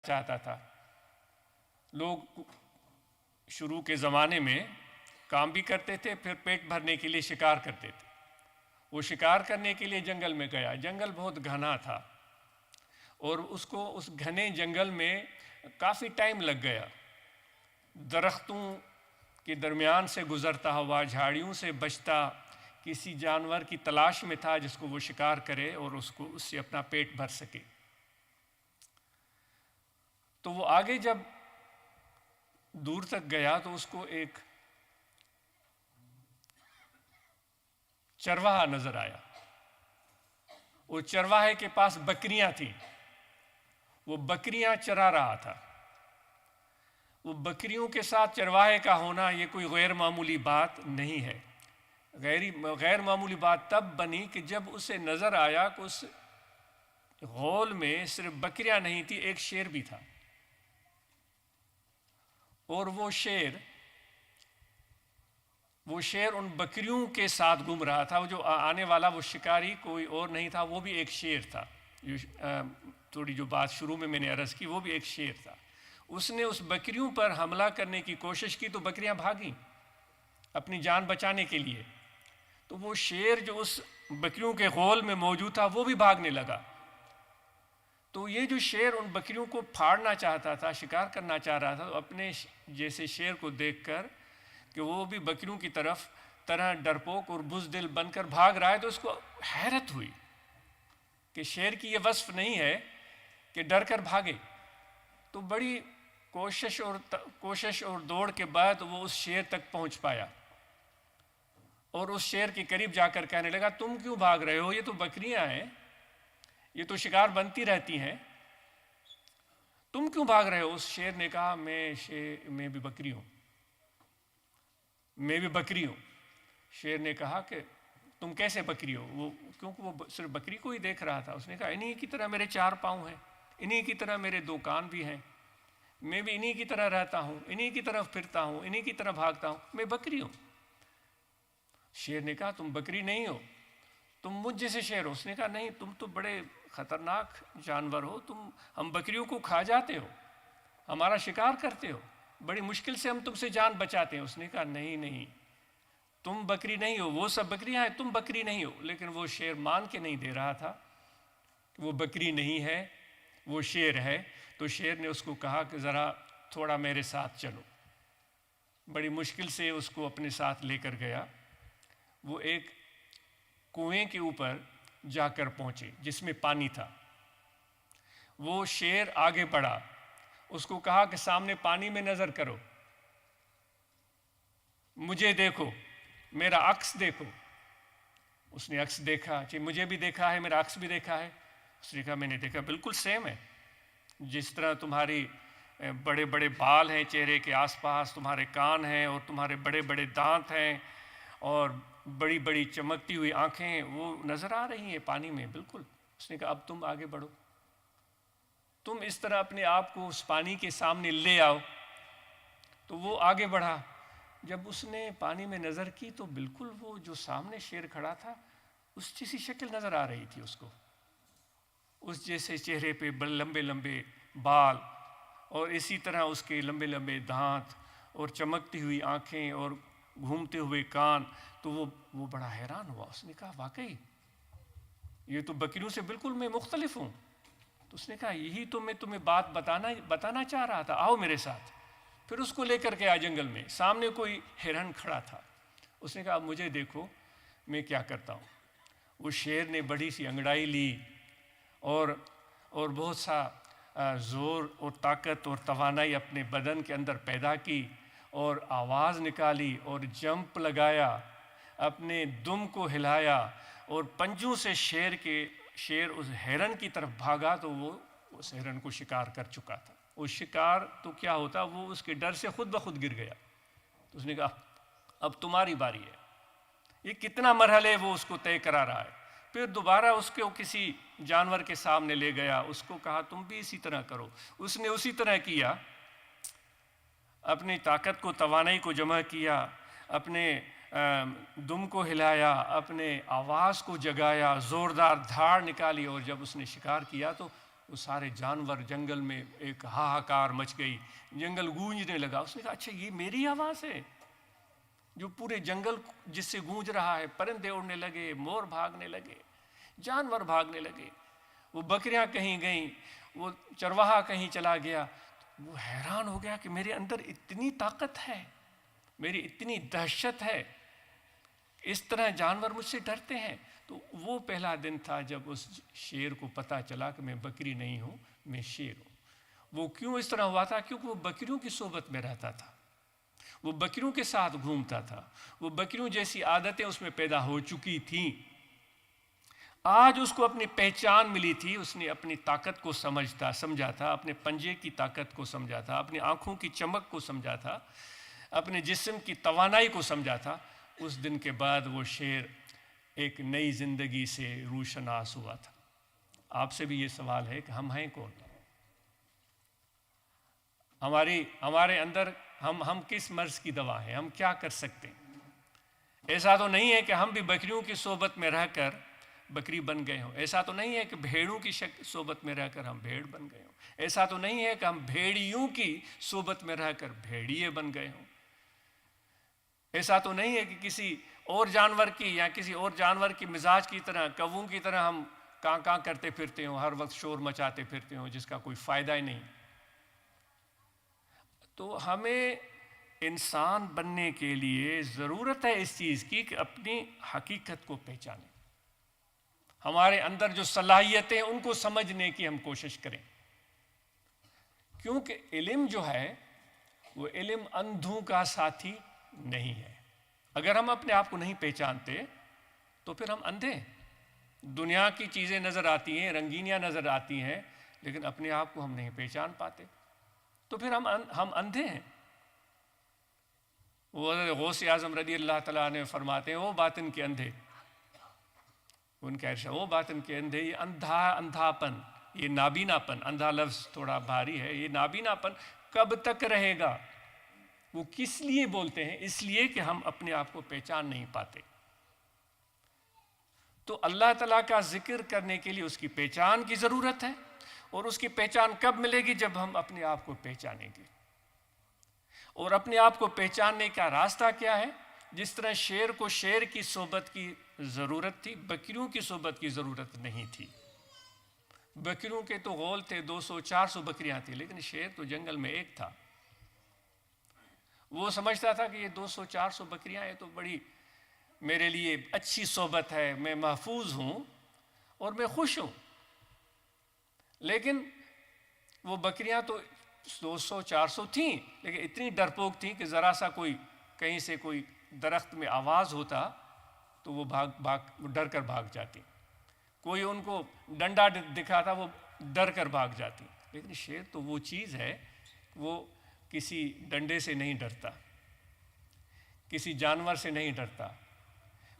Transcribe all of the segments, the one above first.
چاہتا تھا۔ لوگ شروع کے زمانے میں کام بھی کرتے تھے، پھر پیٹ بھرنے کے لیے شکار کرتے تھے۔ وہ شکار کرنے کے لیے جنگل میں گیا، جنگل بہت گھنا تھا اور اس کو اس گھنے جنگل میں کافی ٹائم لگ گیا۔ درختوں کے درمیان سے گزرتا ہوا، جھاڑیوں سے بچتا، کسی جانور کی تلاش میں تھا جس کو وہ شکار کرے اور اس سے اپنا پیٹ بھر سکے۔ تو وہ آگے جب دور تک گیا تو اس کو ایک چرواہا نظر آیا۔ وہ چرواہے کے پاس بکریاں تھیں، وہ بکریاں چرا رہا تھا۔ وہ بکریوں کے ساتھ چرواہے کا ہونا یہ کوئی غیر معمولی بات نہیں ہے۔ غیر معمولی بات تب بنی کہ جب اسے نظر آیا کہ اس غول میں صرف بکریاں نہیں تھی، ایک شیر بھی تھا۔ اور وہ شیر ان بکریوں کے ساتھ گھوم رہا تھا۔ وہ جو آنے والا وہ شکاری کوئی اور نہیں تھا، وہ بھی ایک شیر تھا۔ تھوڑی جو بات شروع میں نے عرض کی، وہ بھی ایک شیر تھا۔ اس نے اس بکریوں پر حملہ کرنے کی کوشش کی تو بکریاں بھاگیں اپنی جان بچانے کے لیے۔ تو وہ شیر جو اس بکریوں کے غول میں موجود تھا وہ بھی بھاگنے لگا۔ تو یہ جو شیر ان بکریوں کو پھاڑنا چاہتا تھا، شکار کرنا چاہ رہا تھا، تو اپنے جیسے شیر کو دیکھ کر کہ وہ بھی بکریوں کی طرح ڈرپوک اور بزدل بن کر بھاگ رہا ہے، تو اس کو حیرت ہوئی کہ شیر کی یہ وصف نہیں ہے کہ ڈر کر بھاگے۔ تو بڑی کوشش اور دوڑ کے بعد وہ اس شیر تک پہنچ پایا اور اس شیر کے قریب جا کر کہنے لگا، تم کیوں بھاگ رہے ہو؟ یہ تو بکریاں ہیں، یہ تو شکار بنتی رہتی ہیں، تم کیوں بھاگ رہے ہو؟ اس شیر نے کہا، میں بھی بکری ہوں، میں بھی بکری ہوں۔ شیر نے کہا کہ تم کیسے بکری ہو؟ کیونکہ وہ صرف بکری کو ہی دیکھ رہا تھا۔ اس نے کہا، انہی کی طرح میرے 4 پاؤں ہیں، انہی کی طرح میرے 2 کان بھی ہیں، میں بھی انہی کی طرح رہتا ہوں، انہی کی طرح پھرتا ہوں، انہی کی طرح بھاگتا ہوں، میں بکری ہوں۔ شیر نے کہا، تم بکری نہیں ہو، تم مجھ جیسے شیر ہو۔ اس نے کہا، نہیں، تم تو بڑے خطرناک جانور ہو، ہم بکریوں کو کھا جاتے ہو، ہمارا شکار کرتے ہو، بڑی مشکل سے ہم تم سے جان بچاتے ہیں۔ اس نے کہا، نہیں، تم بکری نہیں ہو، وہ سب بکریاں ہیں، تم بکری نہیں ہو۔ لیکن وہ شیر مان کے نہیں دے رہا تھا، وہ بکری نہیں ہے، وہ شیر ہے۔ تو شیر نے اس کو کہا کہ ذرا تھوڑا میرے ساتھ چلو۔ بڑی مشکل سے اس کو اپنے ساتھ لے کر گیا۔ وہ ایک کنویں کے اوپر جا کر پہنچے جس میں پانی تھا۔ وہ شیر آگے بڑھا، اس کو کہا کہ سامنے پانی میں نظر کرو، مجھے دیکھو، میرا عکس دیکھو۔ اس نے عکس دیکھا کہ مجھے بھی دیکھا ہے، میرا عکس بھی دیکھا ہے۔ اس نے کہا، میں نے دیکھا، بالکل سیم ہے، جس طرح تمہاری بڑے بڑے بال ہیں چہرے کے آس پاس، تمہارے کان ہیں اور تمہارے بڑے بڑے دانت ہیں اور بڑی بڑی چمکتی ہوئی آنکھیں، وہ نظر آ رہی ہیں پانی میں، بالکل۔ اس نے کہا، اب تم آگے بڑھو، تم اس طرح اپنے آپ کو اس پانی کے سامنے لے آؤ۔ تو وہ آگے بڑھا۔ جب اس نے پانی میں نظر کی تو بالکل وہ جو سامنے شیر کھڑا تھا اس جیسی شکل نظر آ رہی تھی اس کو، اس جیسے چہرے پہ لمبے لمبے بال اور اسی طرح اس کے لمبے لمبے دانت اور چمکتی ہوئی آنکھیں اور گھومتے ہوئے کان۔ تو وہ بڑا حیران ہوا۔ اس نے کہا، واقعی یہ تو بکریوں سے بالکل میں مختلف ہوں۔ تو اس نے کہا، یہی تو میں تمہیں بات بتانا چاہ رہا تھا، آؤ میرے ساتھ۔ پھر اس کو لے کر کے آیا جنگل میں، سامنے کوئی ہرن کھڑا تھا۔ اس نے کہا، اب مجھے دیکھو میں کیا کرتا ہوں۔ وہ شیر نے بڑی سی انگڑائی لی اور بہت سا زور اور طاقت اور توانائی اپنے بدن کے اندر پیدا کی اور آواز نکالی اور جمپ لگایا، اپنے دم کو ہلایا اور پنجوں سے شیر اس ہرن کی طرف بھاگا تو وہ اس ہرن کو شکار کر چکا تھا۔ وہ شکار تو کیا ہوتا، وہ اس کے ڈر سے خود بخود گر گیا۔ تو اس نے کہا، اب تمہاری باری ہے۔ یہ کتنا مرحلے وہ اس کو طے کرا رہا ہے۔ پھر دوبارہ اس کو کسی جانور کے سامنے لے گیا، اس کو کہا، تم بھی اسی طرح کرو۔ اس نے اسی طرح کیا، اپنی طاقت کو توانائی کو جمع کیا، اپنے دم کو ہلایا، اپنے آواز کو جگایا، زوردار دھاڑ نکالی اور جب اس نے شکار کیا تو وہ سارے جانور جنگل میں ایک ہاہاکار مچ گئی، جنگل گونجنے لگا. اس نے کہا اچھا یہ میری آواز ہے جو پورے جنگل جس سے گونج رہا ہے. پرندے اڑنے لگے، مور بھاگنے لگے، جانور بھاگنے لگے، وہ بکریاں کہیں گئیں، وہ چرواہا کہیں چلا گیا. وہ حیران ہو گیا کہ میرے اندر اتنی طاقت ہے، میری اتنی دہشت ہے، اس طرح جانور مجھ سے ڈرتے ہیں. تو وہ پہلا دن تھا جب اس شیر کو پتہ چلا کہ میں بکری نہیں ہوں، میں شیر ہوں. وہ کیوں اس طرح ہوا تھا؟ کیونکہ وہ بکریوں کی صحبت میں رہتا تھا، وہ بکریوں کے ساتھ گھومتا تھا، وہ بکریوں جیسی عادتیں اس میں پیدا ہو چکی تھیں. آج اس کو اپنی پہچان ملی تھی، اس نے اپنی طاقت کو سمجھا تھا، اپنے پنجے کی طاقت کو سمجھا تھا، اپنی آنکھوں کی چمک کو سمجھا تھا، اپنے جسم کی توانائی کو سمجھا تھا. اس دن کے بعد وہ شیر ایک نئی زندگی سے روشناس ہوا تھا. آپ سے بھی یہ سوال ہے کہ ہم ہیں کون؟ ہمارے اندر ہم کس مرض کی دوا ہیں؟ ہم کیا کر سکتے ہیں؟ ایسا تو نہیں ہے کہ ہم بھی بکریوں کی صحبت میں رہ کر بکری بن گئے ہوں. ایسا تو نہیں ہے کہ بھیڑوں کی صحبت میں رہ کر ہم بھیڑ بن گئے ہوں. ایسا تو نہیں ہے کہ ہم بھیڑیوں کی صحبت میں رہ کر بھیڑیے بن گئے ہوں. ایسا تو نہیں ہے کہ کسی اور جانور کی یا کسی اور جانور کی مزاج کی طرح، کووں کی طرح ہم کاں کاں کرتے پھرتے ہوں، ہر وقت شور مچاتے پھرتے ہوں جس کا کوئی فائدہ ہی نہیں. تو ہمیں انسان بننے کے لیے ضرورت ہے اس چیز کی کہ اپنی حقیقت کو پہچانیں، ہمارے اندر جو صلاحیتیں ان کو سمجھنے کی ہم کوشش کریں. کیونکہ علم جو ہے وہ علم اندھوں کا ساتھی نہیں ہے. اگر ہم اپنے آپ کو نہیں پہچانتے تو پھر ہم اندھے ہیں. دنیا کی چیزیں نظر آتی ہیں، رنگینیاں نظر آتی ہیں، لیکن اپنے آپ کو ہم نہیں پہچان پاتے تو پھر ہم اندھے ہیں. وہ غوث اعظم رضی اللہ تعالیٰ عنہ فرماتے ہیں وہ باطن کے اندھے، ان کا ارشاد وہ باطن کے اندھے، یہ اندھاپن، یہ نابیناپن، اندھا لفظ تھوڑا بھاری ہے، یہ نابیناپن کب تک رہے گا؟ وہ کس لیے بولتے ہیں؟ اس لیے کہ ہم اپنے آپ کو پہچان نہیں پاتے. تو اللہ تعالیٰ کا ذکر کرنے کے لیے اس کی پہچان کی ضرورت ہے. اور اس کی پہچان کب ملے گی؟ جب ہم اپنے آپ کو پہچانیں گے. اور اپنے آپ کو پہچاننے کا راستہ کیا ہے؟ جس طرح شیر کو شیر کی صحبت کی ضرورت تھی، بکریوں کی صحبت کی ضرورت نہیں تھی. بکریوں کے تو غول تھے، 200-400 بکریاں تھیں، لیکن شیر تو جنگل میں ایک تھا. وہ سمجھتا تھا کہ یہ 200-400 بکریاں ہیں تو بڑی میرے لیے اچھی صحبت ہے، میں محفوظ ہوں اور میں خوش ہوں. لیکن وہ بکریاں تو 200-400 تھیں، لیکن اتنی ڈرپوک تھیں کہ ذرا سا کوئی کہیں سے کوئی درخت میں آواز ہوتا تو وہ ڈر کر بھاگ جاتی. کوئی ان کو ڈنڈا دکھاتا وہ ڈر کر بھاگ جاتی. لیکن شیر تو وہ چیز ہے، وہ کسی ڈنڈے سے نہیں ڈرتا، کسی جانور سے نہیں ڈرتا.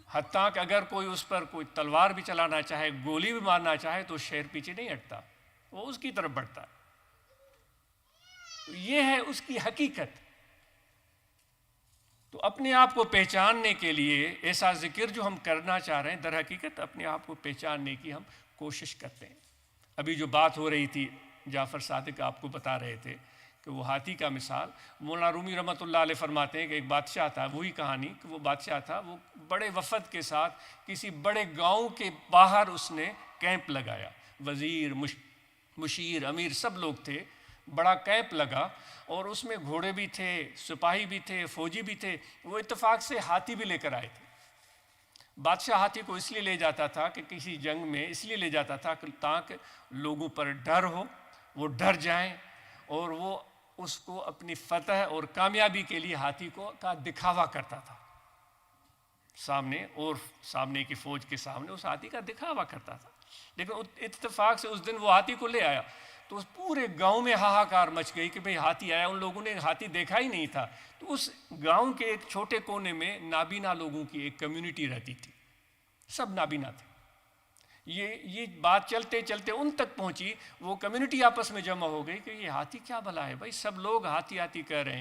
حتیٰ کہ اگر کوئی اس پر کوئی تلوار بھی چلانا چاہے، گولی بھی مارنا چاہے تو شیر پیچھے نہیں ہٹتا، وہ اس کی طرف بڑھتا. تو یہ ہے اس کی حقیقت. تو اپنے آپ کو پہچاننے کے لیے ایسا ذکر جو ہم کرنا چاہ رہے ہیں، در حقیقت اپنے آپ کو پہچاننے کی ہم کوشش کرتے ہیں. ابھی جو بات ہو رہی تھی، جعفر صادق آپ کو بتا رہے تھے کہ وہ ہاتھی کا مثال، مولانا رومی رحمۃ اللہ علیہ فرماتے ہیں کہ ایک بادشاہ تھا، وہی کہانی کہ وہ بادشاہ تھا، وہ بڑے وفد کے ساتھ کسی بڑے گاؤں کے باہر اس نے کیمپ لگایا. وزیر، مشیر، امیر سب لوگ تھے، بڑا کیمپ لگا اور اس میں گھوڑے بھی تھے، سپاہی بھی تھے، فوجی بھی تھے. وہ اتفاق سے ہاتھی بھی لے کر آئے تھے. بادشاہ ہاتھی کو اس لیے لے جاتا تھا کہ کسی جنگ میں اس لیے لے جاتا تھا کہ تاکہ لوگوں پر ڈر ہو، وہ ڈر جائیں اور وہ اس کو اپنی فتح اور کامیابی کے لیے ہاتھی کا دکھاوا کرتا تھا. سامنے کی فوج کے سامنے اس ہاتھی کا دکھاوا کرتا تھا. لیکن اتفاق سے اس دن وہ ہاتھی کو لے آیا تو اس پورے گاؤں میں ہاہاکار مچ گئی کہ بھئی ہاتھی آیا. ان لوگوں نے ہاتھی دیکھا ہی نہیں تھا. تو اس گاؤں کے ایک چھوٹے کونے میں نابینا لوگوں کی ایک کمیونٹی رہتی تھی، سب نابینا تھے. یہ بات چلتے چلتے ان تک پہنچی، وہ کمیونٹی آپس میں جمع ہو گئی کہ یہ ہاتھی کیا بھلا ہے بھائی، سب لوگ ہاتھی ہاتھی کہہ رہے ہیں.